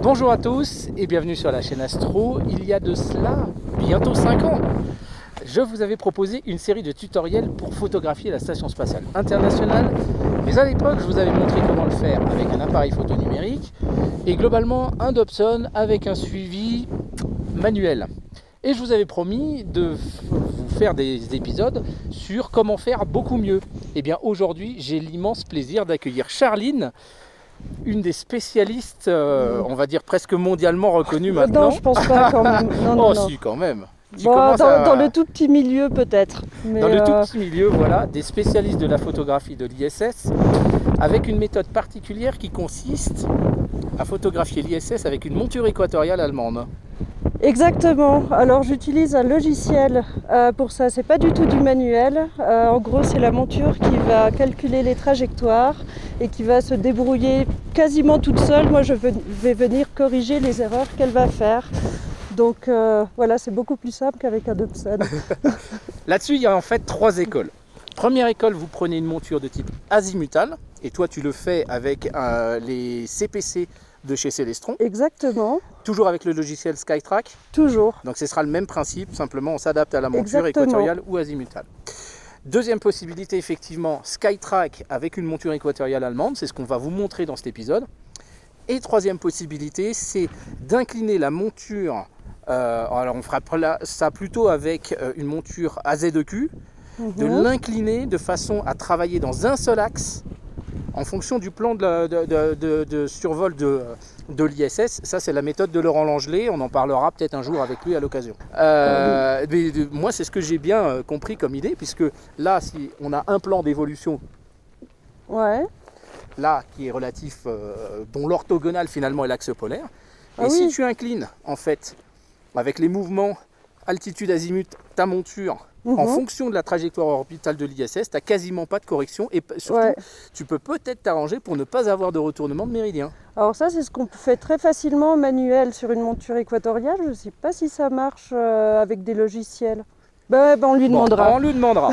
Bonjour à tous et bienvenue sur la chaîne Astro. Il y a de cela bientôt 5 ans, je vous avais proposé une série de tutoriels pour photographier la Station Spatiale Internationale. Mais à l'époque, je vous avais montré comment le faire avec un appareil photo numérique et globalement un Dobson avec un suivi manuel. Et je vous avais promis de vous faire des épisodes sur comment faire beaucoup mieux. Et bien aujourd'hui, j'ai l'immense plaisir d'accueillir Charline, une des spécialistes, on va dire presque mondialement reconnue maintenant. Non, je pense pas quand même. Non, non, oh non. si, quand même. Bon, dans le tout petit milieu peut-être. Dans le tout petit milieu, voilà, des spécialistes de la photographie de l'ISS, avec une méthode particulière qui consiste à photographier l'ISS avec une monture équatoriale allemande. Exactement. Alors j'utilise un logiciel pour ça. C'est pas du tout du manuel. En gros, c'est la monture qui va calculer les trajectoires et qui va se débrouiller quasiment toute seule. Moi, je vais venir corriger les erreurs qu'elle va faire. Donc voilà, c'est beaucoup plus simple qu'avec un Dobson. Là-dessus, il y a en fait 3 écoles. Première école, vous prenez une monture de type azimutal, et toi tu le fais avec les CPC de chez Celestron. Exactement. Toujours avec le logiciel SkyTrack. Toujours. Donc ce sera le même principe, simplement on s'adapte à la monture Exactement. équatoriale ou azimutale. Deuxième possibilité, effectivement, SkyTrack avec une monture équatoriale allemande, c'est ce qu'on va vous montrer dans cet épisode. Et troisième possibilité, c'est d'incliner la monture, alors on fera ça plutôt avec une monture AZ2Q, de l'incliner de façon à travailler dans un seul axe en fonction du plan de survol de l'ISS. Ça, c'est la méthode de Laurent Langelet. On en parlera peut-être un jour avec lui à l'occasion. Moi, c'est ce que j'ai bien compris comme idée, puisque là, si on a un plan d'évolution, ouais, là, qui est relatif, dont l'orthogonal finalement est l'axe polaire. Et oui. si tu inclines, en fait, avec les mouvements altitude azimut, ta monture, en fonction de la trajectoire orbitale de l'ISS, tu n'as quasiment pas de correction et surtout, tu peux peut-être t'arranger pour ne pas avoir de retournement de méridien. Alors ça, c'est ce qu'on fait très facilement manuel sur une monture équatoriale. Je ne sais pas si ça marche avec des logiciels. On lui demandera. On lui demandera.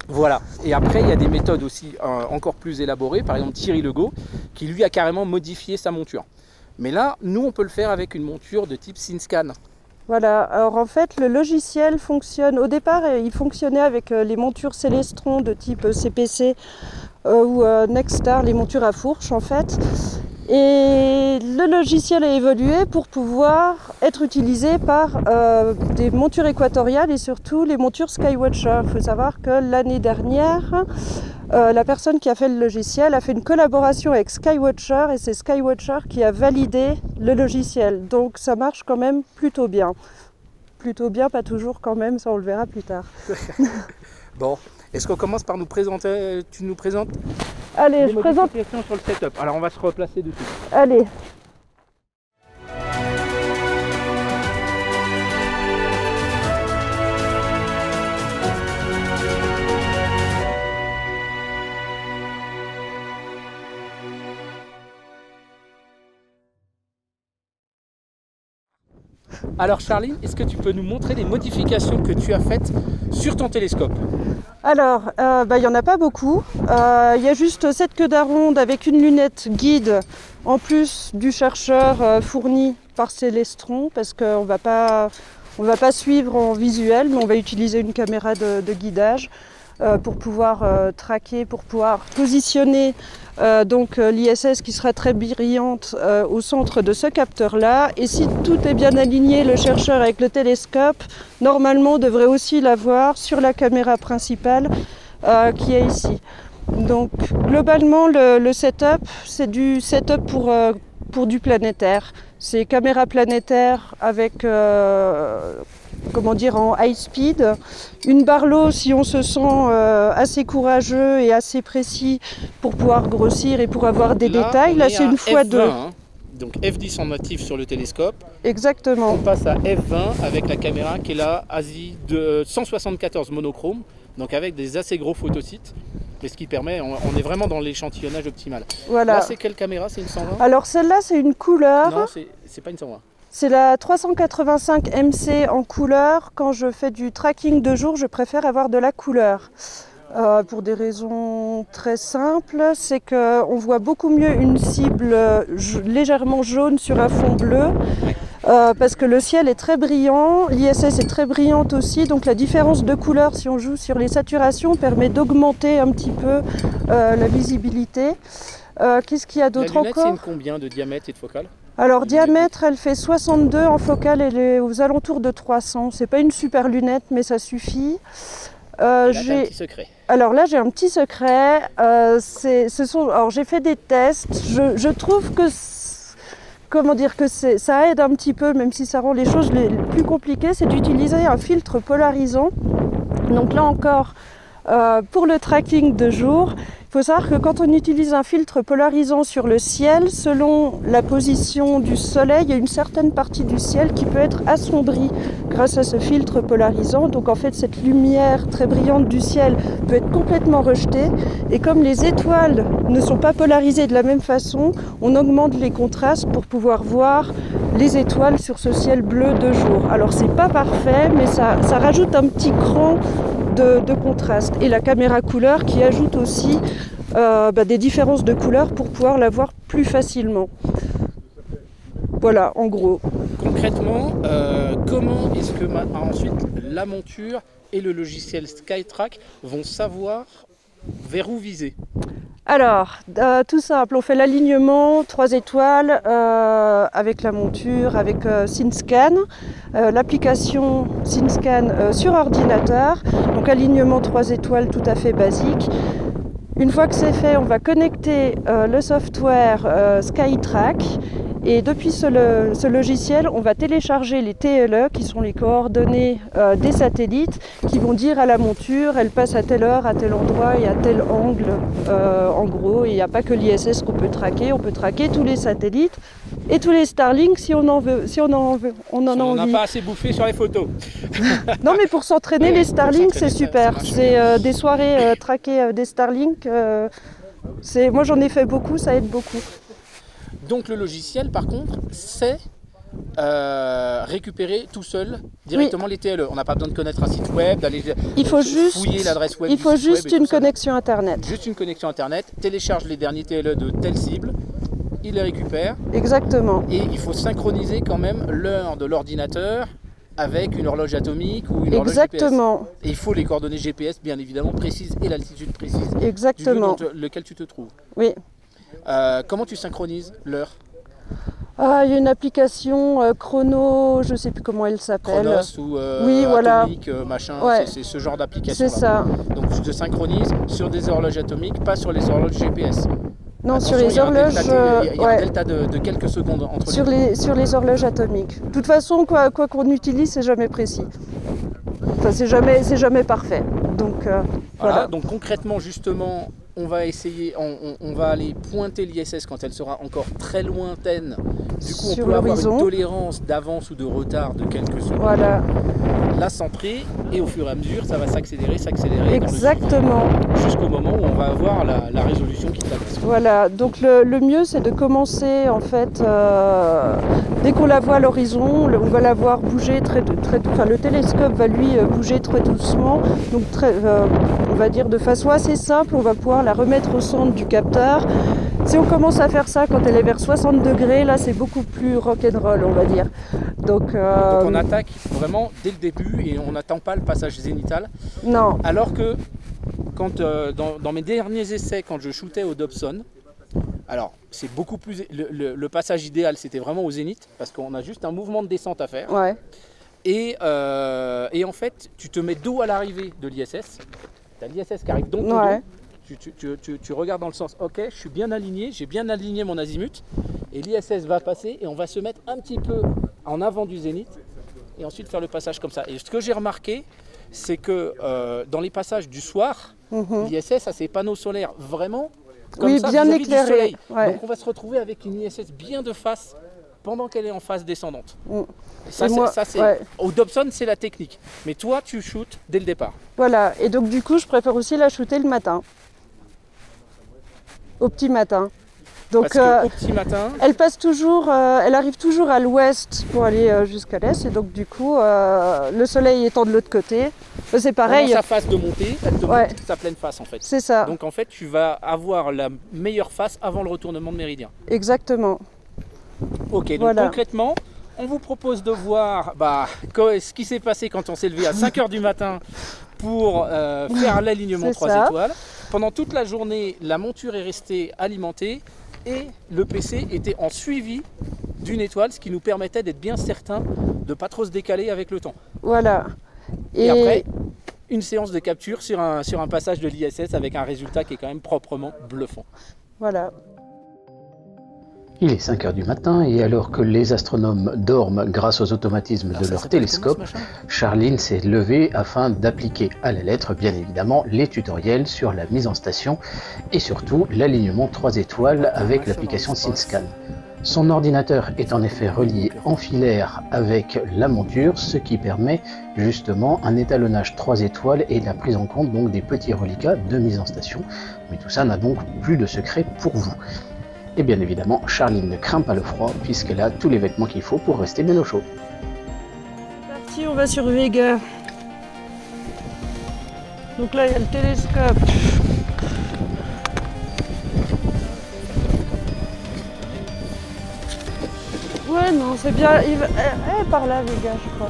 Voilà. Et après, il y a des méthodes aussi encore plus élaborées. Par exemple, Thierry Legault, qui lui a carrément modifié sa monture. Mais là, nous, on peut le faire avec une monture de type SynScan. Voilà, alors en fait le logiciel fonctionne, au départ il fonctionnait avec les montures Celestron de type CPC ou Nexstar, les montures à fourche en fait. Et le logiciel a évolué pour pouvoir être utilisé par des montures équatoriales et surtout les montures Skywatcher. Il faut savoir que l'année dernière, la personne qui a fait le logiciel a fait une collaboration avec Skywatcher et c'est Skywatcher qui a validé le logiciel. Donc ça marche quand même plutôt bien. Plutôt bien, pas toujours quand même, ça on le verra plus tard. Bon, est-ce qu'on commence par nous présenter? Tu nous présentes? Allez, je présente sur le setup. Alors on va se replacer dessus. Allez. Alors Charline, est-ce que tu peux nous montrer les modifications que tu as faites sur ton télescope? Alors, il n'y en a pas beaucoup. Il y a juste cette queue d'aronde avec une lunette guide en plus du chercheur fourni par Celestron parce qu'on ne va pas suivre en visuel, mais on va utiliser une caméra de guidage pour pouvoir traquer, pour pouvoir positionner l'ISS qui sera très brillante au centre de ce capteur-là. Et si tout est bien aligné, le chercheur avec le télescope, normalement, devrait aussi l'avoir sur la caméra principale qui est ici. Donc, globalement, le setup, c'est du setup pour du planétaire. C'est caméra planétaire avec en high speed, une Barlow si on se sent assez courageux et assez précis pour pouvoir grossir et pour avoir des détails. Là c'est une x2. Hein. Donc F10 en natif sur le télescope. Exactement. On passe à F20 avec la caméra qui est là, ASI de 174 monochrome, donc avec des assez gros photosites. Et ce qui permet, on est vraiment dans l'échantillonnage optimal. Voilà. Là c'est quelle caméra? C'est une 120? Alors celle-là c'est une couleur. Non, c'est pas une 120. C'est la 385 MC en couleur. Quand je fais du tracking de jour, je préfère avoir de la couleur. Pour des raisons très simples, c'est qu'on voit beaucoup mieux une cible légèrement jaune sur un fond bleu, parce que le ciel est très brillant, l'ISS est très brillante aussi, donc la différence de couleur, si on joue sur les saturations, permet d'augmenter un petit peu la visibilité. Qu'est-ce qu'il y a d'autre encore? La lunette, c'est combien de diamètre et de focale? Alors diamètre, elle fait 62, en focale elle est aux alentours de 300. C'est pas une super lunette, mais ça suffit. J'ai un petit secret. Alors là j'ai un petit secret. Alors j'ai fait des tests. Je trouve que ça aide un petit peu, même si ça rend les choses les plus compliquées, c'est d'utiliser un filtre polarisant. Donc là encore, pour le tracking de jour, il faut savoir que quand on utilise un filtre polarisant sur le ciel, selon la position du soleil, il y a une certaine partie du ciel qui peut être assombrie grâce à ce filtre polarisant. Donc en fait, cette lumière très brillante du ciel peut être complètement rejetée. Et comme les étoiles ne sont pas polarisées de la même façon, on augmente les contrastes pour pouvoir voir les étoiles sur ce ciel bleu de jour. Alors c'est pas parfait, mais ça rajoute un petit cran de contraste. Et la caméra couleur qui ajoute aussi des différences de couleurs pour pouvoir la voir plus facilement. Voilà, en gros. Concrètement, comment est-ce que ensuite la monture et le logiciel SkyTrack vont savoir vers où viser? Alors, tout simple, on fait l'alignement 3 étoiles avec la monture, avec SynScan, l'application SynScan sur ordinateur, donc alignement 3 étoiles tout à fait basique. Une fois que c'est fait, on va connecter le software SkyTrack. Et depuis ce logiciel, on va télécharger les TLE, qui sont les coordonnées des satellites, qui vont dire à la monture, elle passe à telle heure, à tel endroit et à tel angle, en gros. Et il n'y a pas que l'ISS qu'on peut traquer, on peut traquer tous les satellites et tous les Starlink si on en veut, si on en a envie. On n'a pas assez bouffé sur les photos. Non, mais pour s'entraîner, les Starlink, c'est super. C'est des soirées traquées des Starlink. Moi, j'en ai fait beaucoup, ça aide beaucoup. Donc le logiciel, par contre, c'est récupérer tout seul directement les TLE. On n'a pas besoin de connaître un site web, d'aller fouiller l'adresse web. Il faut juste une connexion Internet. Juste une connexion Internet, télécharge les derniers TLE de telle cible, il les récupère. Exactement. Et il faut synchroniser quand même l'heure de l'ordinateur avec une horloge atomique ou une horloge GPS. Et il faut les coordonnées GPS bien évidemment précises et l'altitude précise du lieu dans lequel tu te trouves. Oui. Comment tu synchronises l'heure? Il y a une application chrono, je ne sais plus comment elle s'appelle. Chronos ou oui, atomique, machin, ouais. C'est ce genre d'application. C'est ça. Donc tu te synchronises sur des horloges atomiques, pas sur les horloges GPS. Non, attention, sur les horloges. Il y a un delta de quelques secondes entre sur les horloges atomiques. De toute façon, quoi qu'on utilise, c'est jamais précis. Enfin, c'est jamais parfait. Donc voilà. Donc concrètement, justement, on va essayer, on va aller pointer l'ISS quand elle sera encore très lointaine. Du coup, on peut avoir une tolérance d'avance ou de retard de quelques secondes. Voilà. La centrer et au fur et à mesure, ça va s'accélérer. Exactement. Jusqu'au moment où on va avoir la résolution qui s'adresse. Voilà. Donc le mieux, c'est de commencer en fait dès qu'on la voit à l'horizon, on va la voir bouger le télescope va lui bouger très doucement. Donc on va dire de façon assez simple, on va pouvoir la remettre au centre du capteur. Si on commence à faire ça quand elle est vers 60 degrés, là c'est beaucoup plus rock'n'roll, on va dire. Donc on attaque vraiment dès le début et on n'attend pas le passage zénithal. Non. Alors que quand, dans mes derniers essais, quand je shootais au Dobson, alors c'est beaucoup plus. Le passage idéal c'était vraiment au zénith parce qu'on a juste un mouvement de descente à faire. Ouais. Et en fait, tu te mets dos à l'arrivée de l'ISS. Tu as l'ISS qui arrive dans ton dos. Tu regardes dans le sens, ok, je suis bien aligné, j'ai bien aligné mon azimut. Et l'ISS va passer et on va se mettre un petit peu en avant du zénith. Et ensuite faire le passage comme ça. Et ce que j'ai remarqué, c'est que dans les passages du soir, l'ISS a ses panneaux solaires vraiment comme ça, bien vis-à-vis éclairés. Du soleil. Ouais. Donc on va se retrouver avec une ISS bien de face pendant qu'elle est en phase descendante. Au Dobson, c'est la technique. Mais toi, tu shootes dès le départ. Voilà, et donc du coup, je préfère aussi la shooter le matin. Au petit matin. Donc, parce qu'au petit matin, elle arrive toujours à l'ouest pour aller jusqu'à l'est. Et donc du coup, le soleil étant de l'autre côté, C'est pareil. Pendant sa phase de montée, elle te montre sa pleine face en fait. C'est ça. Donc en fait, tu vas avoir la meilleure face avant le retournement de méridien. Exactement. Ok, donc voilà. Concrètement, on vous propose de voir ce qui s'est passé quand on s'est levé à 5 h du matin pour faire l'alignement 3 étoiles. Pendant toute la journée, la monture est restée alimentée et le PC était en suivi d'une étoile, ce qui nous permettait d'être bien certain de ne pas trop se décaler avec le temps. Voilà. Et après, une séance de capture sur un passage de l'ISS avec un résultat qui est quand même proprement bluffant. Voilà. Il est 5 h du matin et alors que les astronomes dorment grâce aux automatismes de leur télescope, Charline s'est levée afin d'appliquer à la lettre, bien évidemment, les tutoriels sur la mise en station et surtout l'alignement 3 étoiles avec l'application SynScan. Son ordinateur est en effet relié en filaire avec la monture, ce qui permet justement un étalonnage 3 étoiles et la prise en compte donc des petits reliquats de mise en station. Mais tout ça n'a donc plus de secret pour vous. Et bien évidemment, Charline ne craint pas le froid puisqu'elle a tous les vêtements qu'il faut pour rester bien au chaud. C'est parti, on va sur Vega. Donc là, il y a le télescope. Ouais, non, c'est bien. Par là, Vega, je crois.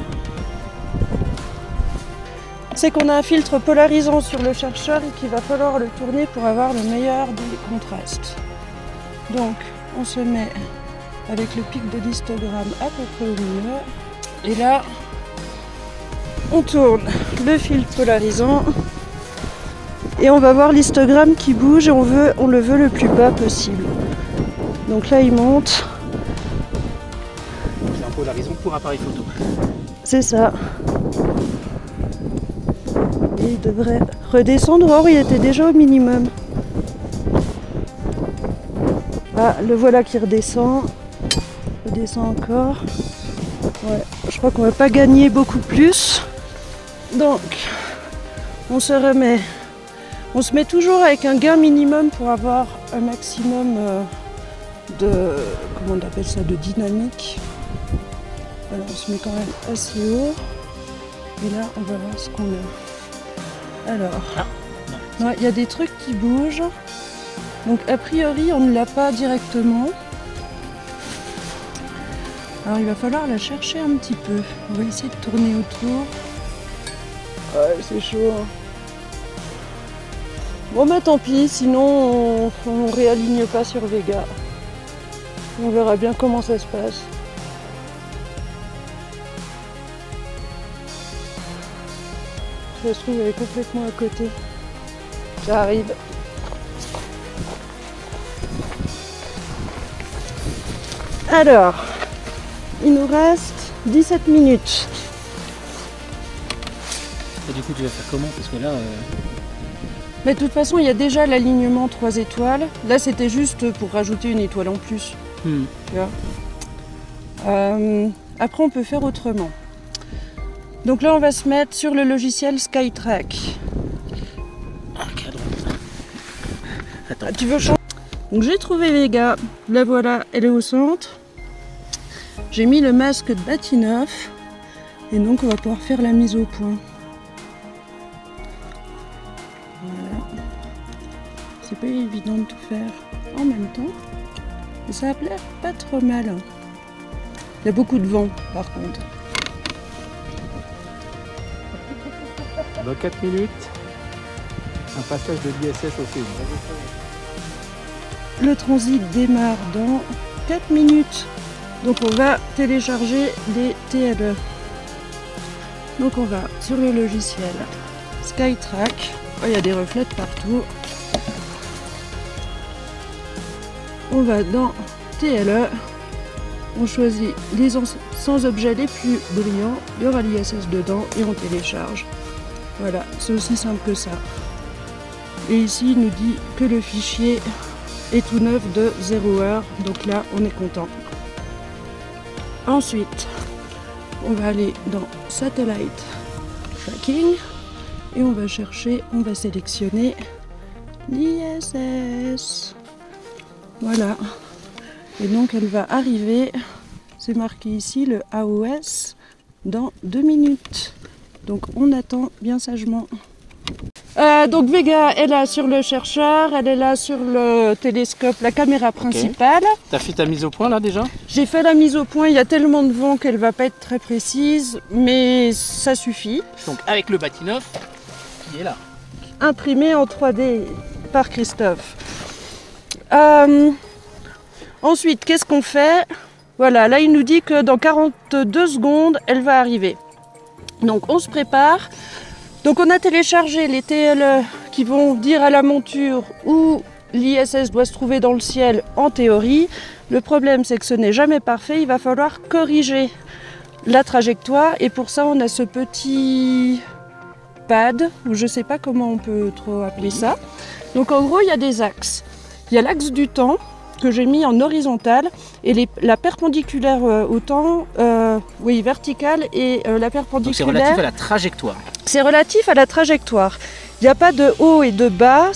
C'est qu'on a un filtre polarisant sur le chercheur et qu'il va falloir le tourner pour avoir le meilleur des contrastes. Donc, on se met avec le pic de l'histogramme à peu près au milieu. Et là, on tourne le filtre polarisant. Et on va voir l'histogramme qui bouge et on le veut le plus bas possible. Donc là, il monte. C'est un polarisant pour appareil photo. C'est ça. Et il devrait redescendre. Or, il était déjà au minimum. Ah, le voilà qui redescend. Redescend encore. Ouais, je crois qu'on va pas gagner beaucoup plus. Donc, on se remet. On se met toujours avec un gain minimum pour avoir un maximum de, comment on appelle ça, de dynamique. Voilà, on se met quand même assez haut. Et là, on va voir ce qu'on a. Alors, il y a des trucs qui bougent. Donc a priori, on ne l'a pas directement. Alors il va falloir la chercher un petit peu. On va essayer de tourner autour. Ouais, c'est chaud. Bon bah tant pis, sinon on réaligne pas sur Vega. On verra bien comment ça se passe. Ça se trouve, elle est complètement à côté. Ça arrive. Alors, il nous reste 17 minutes. Et du coup, tu vas faire comment? Parce que là... Mais de toute façon, il y a déjà l'alignement 3 étoiles. Là, c'était juste pour rajouter une étoile en plus. Tu vois. Après, on peut faire autrement. Donc là, on va se mettre sur le logiciel Skytrack. Ok, à droite. Attends. Tu veux changer? Donc j'ai trouvé Vega. La voilà, elle est au centre. J'ai mis le masque de Bahtinov. Et donc, on va pouvoir faire la mise au point. Voilà. C'est pas évident de tout faire en même temps. Mais ça a l'air pas trop mal. Il y a beaucoup de vent par contre. Dans 4 minutes, un passage de l'ISS au Séoul. Le transit démarre dans 4 minutes. Donc on va télécharger les TLE. Donc on va sur le logiciel Skytrack. Oh, il y a des reflets partout. On va dans TLE. On choisit les sans objets les plus brillants. Il y aura l'ISS dedans et on télécharge. Voilà, c'est aussi simple que ça. Et ici, il nous dit que le fichier est tout neuf de 0 heure. Donc là, on est content. Ensuite, on va aller dans Satellite Tracking et on va chercher, on va sélectionner l'ISS. Voilà. Et donc, elle va arriver, c'est marqué ici, le AOS, dans 2 minutes. Donc on attend bien sagement. Donc Vega est là sur le chercheur, elle est là sur le télescope, la caméra principale. Okay. T'as fait ta mise au point là déjà? J'ai fait la mise au point, il y a tellement de vent qu'elle va pas être très précise, mais ça suffit. Donc avec le Bahtinov qui est là. Imprimé en 3D par Christophe. Ensuite, qu'est-ce qu'on fait? Voilà, là il nous dit que dans 42 secondes, elle va arriver. Donc on se prépare. Donc on a téléchargé les TLE qui vont dire à la monture où l'ISS doit se trouver dans le ciel en théorie. Le problème c'est que ce n'est jamais parfait, il va falloir corriger la trajectoire et pour ça on a ce petit pad, ou je ne sais pas comment on peut trop appeler ça. Donc en gros il y a des axes. Il y a l'axe du temps que j'ai mis en horizontal et la perpendiculaire au temps, oui verticale et la perpendiculaire. Donc c'est relatif à la trajectoire. C'est relatif à la trajectoire. Il n'y a pas de haut et de bas,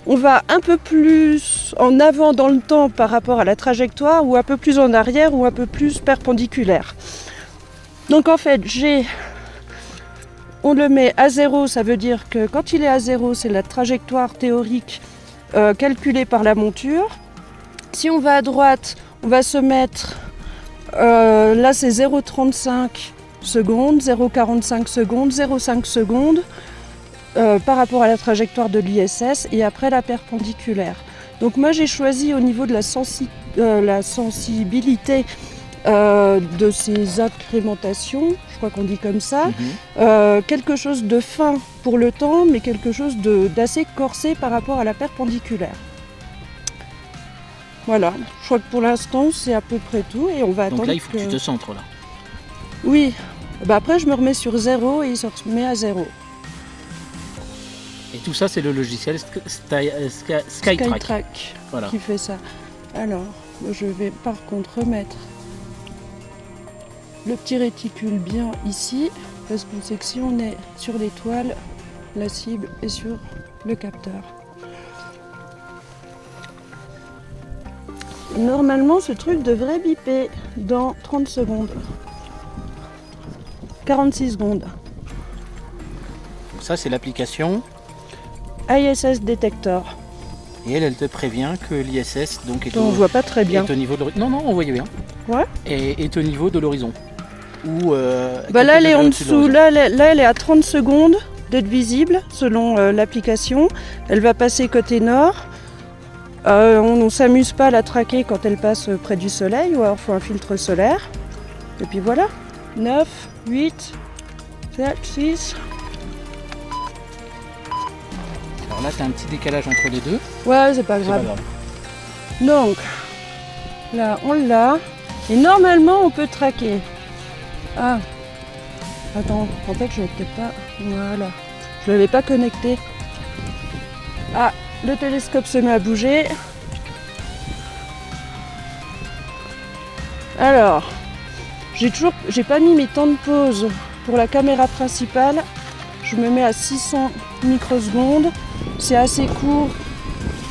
on va un peu plus en avant dans le temps par rapport à la trajectoire ou un peu plus en arrière ou un peu plus perpendiculaire. Donc en fait, on le met à 0, ça veut dire que quand il est à 0, c'est la trajectoire théorique calculée par la monture. Si on va à droite, on va se mettre, là c'est 0,35 secondes, 0,45 secondes, 0,5 secondes par rapport à la trajectoire de l'ISS et après la perpendiculaire. Donc moi j'ai choisi au niveau de la sensibilité de ces incrémentations, je crois qu'on dit comme ça, quelque chose de fin pour le temps mais quelque chose d'assez corsé par rapport à la perpendiculaire. Voilà, je crois que pour l'instant c'est à peu près tout et on va attendre. Donc là il faut que tu te centres là. Oui, bah après je me remets sur 0 et il se remet à 0. Et tout ça c'est le logiciel Skytrack. Voilà. Qui fait ça. Alors, je vais par contre remettre le petit réticule bien ici, parce qu'on sait que si on est sur l'étoile, la cible est sur le capteur. Normalement, ce truc devrait biper dans 30 secondes. 46 secondes. Ça, c'est l'application ISS Detector. Et elle te prévient que l'ISS donc est on voit pas très bien. Est au niveau de l'horizon. Non, on voyait bien. Ouais. Et est au niveau de l'horizon. Bah là, elle est en dessous. Là, elle est à 30 secondes d'être visible selon l'application. Elle va passer côté nord. On ne s'amuse pas à la traquer quand elle passe près du soleil, ou alors il faut un filtre solaire. Et puis voilà, 9, 8, 7, 6. Alors là, tu as un petit décalage entre les deux. Ouais, c'est pas grave. Donc, là, on l'a. Et normalement, on peut traquer. Ah, attends, en fait, je ne l'ai peut-être pas. Voilà, je ne l'avais pas connecté. Ah, le télescope se met à bouger. Alors, j'ai pas mis mes temps de pause pour la caméra principale. Je me mets à 600 microsecondes. C'est assez court,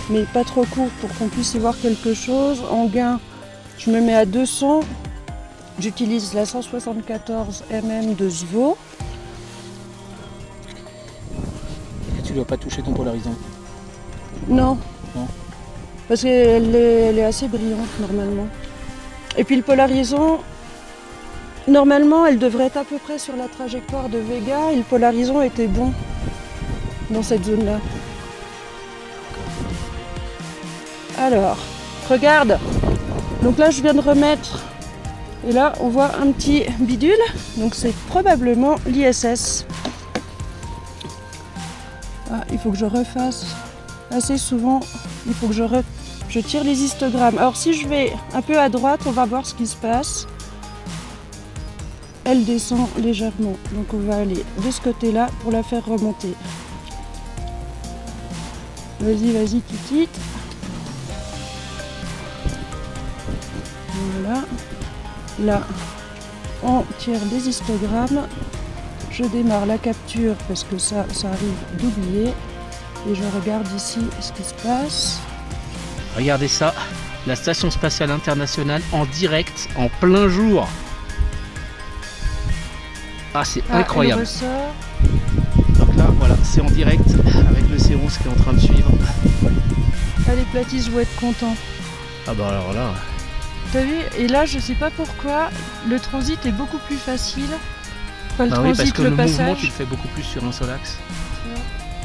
mais pas trop court pour qu'on puisse y voir quelque chose. En gain, je me mets à 200. J'utilise la 174 mm de SVO. Et tu ne dois pas toucher ton polarisant. Non. Parce qu'elle est assez brillante normalement. Et puis le polarisant, normalement elle devrait être à peu près sur la trajectoire de Vega et le polarisant était bon dans cette zone-là. Alors, regarde. Donc là je viens de remettre, et là on voit un petit bidule, donc c'est probablement l'ISS. Ah, il faut que je refasse. Assez souvent, il faut que je tire les histogrammes. Alors si je vais un peu à droite, on va voir ce qui se passe. Elle descend légèrement, donc on va aller de ce côté-là pour la faire remonter. Vas-y, titite. Voilà. Là, on tire des histogrammes. Je démarre la capture parce que ça arrive d'oublier. Et je regarde ici ce qui se passe. Regardez ça, la Station Spatiale Internationale en direct, en plein jour. Ah, c'est Ah, incroyable. elle ressort. Donc là, voilà, c'est en direct avec le C11 qui est en train de suivre. Ah, les platistes vont être contents. Ah bah alors là... T'as vu? Et là, je sais pas pourquoi, le transit est beaucoup plus facile. Enfin, le Bah oui, transit, parce que le le mouvement, passage. tu le fais beaucoup plus sur un seul axe.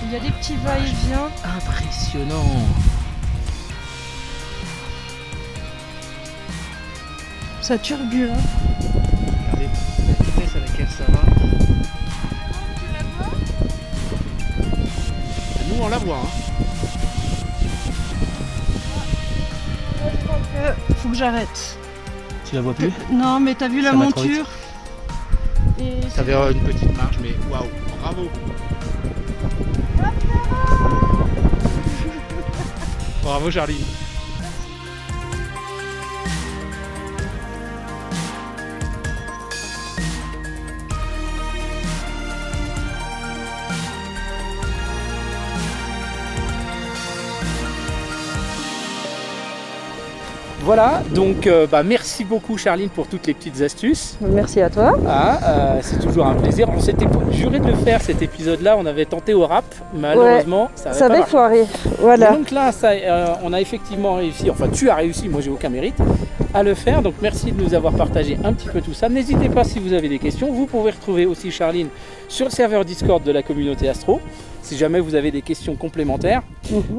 Il y a des petits va-et-vient. Impressionnant. Ça turbule. Hein. Regardez la vitesse à laquelle ça va. Nous, on la voit. Hein. Je crois que faut que j'arrête. Tu la vois plus? Non, mais t'as vu la Ça va trop monture? Et Ça avait une petite marge, mais waouh, bravo. Bravo Charline. Voilà, donc merci beaucoup Charline pour toutes les petites astuces. Merci à toi. Ah, c'est toujours un plaisir. On s'était juré de le faire cet épisode-là, on avait tenté au rap, malheureusement ça Ça avait avait pas marché. foiré. Voilà. Et donc là, on a effectivement réussi, enfin tu as réussi, moi j'ai aucun mérite à le faire, donc merci de nous avoir partagé un petit peu tout ça. N'hésitez pas si vous avez des questions, vous pouvez retrouver aussi Charline sur le serveur Discord de la communauté Astro, si jamais vous avez des questions complémentaires.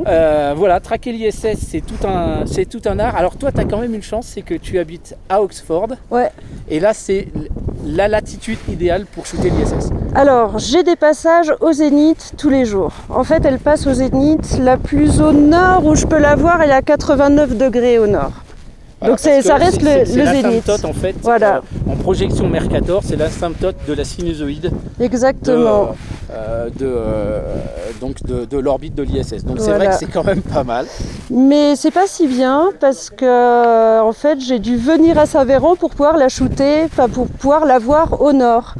Voilà, traquer l'ISS, c'est tout un art. Alors toi, tu as quand même une chance, c'est que tu habites à Oxford. Ouais. Et là, c'est la latitude idéale pour shooter l'ISS. Alors, j'ai des passages au zénith tous les jours. En fait, elle passe au zénith la plus au nord où je peux la voir, elle est à 89 degrés au nord. Voilà, donc ça reste le zénith. L'asymptote en fait, Voilà. En projection Mercator, c'est l'asymptote de la sinusoïde Exactement. de l'orbite de l'ISS. Donc c'est Voilà. vrai que c'est quand même pas mal. Mais c'est pas si bien parce que en fait j'ai dû venir à Saint-Véran pour pouvoir la shooter, enfin pour pouvoir la voir au nord.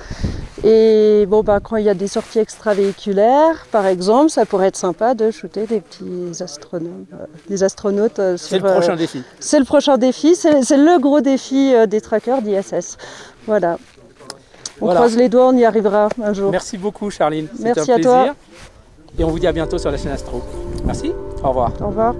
Et bon quand il y a des sorties extravéhiculaires, par exemple, ça pourrait être sympa de shooter des petits astronomes, des astronautes. C'est le prochain défi. C'est le prochain défi, c'est le gros défi des trackers d'ISS. Voilà. On croise les doigts, on y arrivera un jour. Merci beaucoup Charline, c'était un Merci à plaisir. toi. Et on vous dit à bientôt sur la chaîne Astro. Merci, au revoir. Au revoir.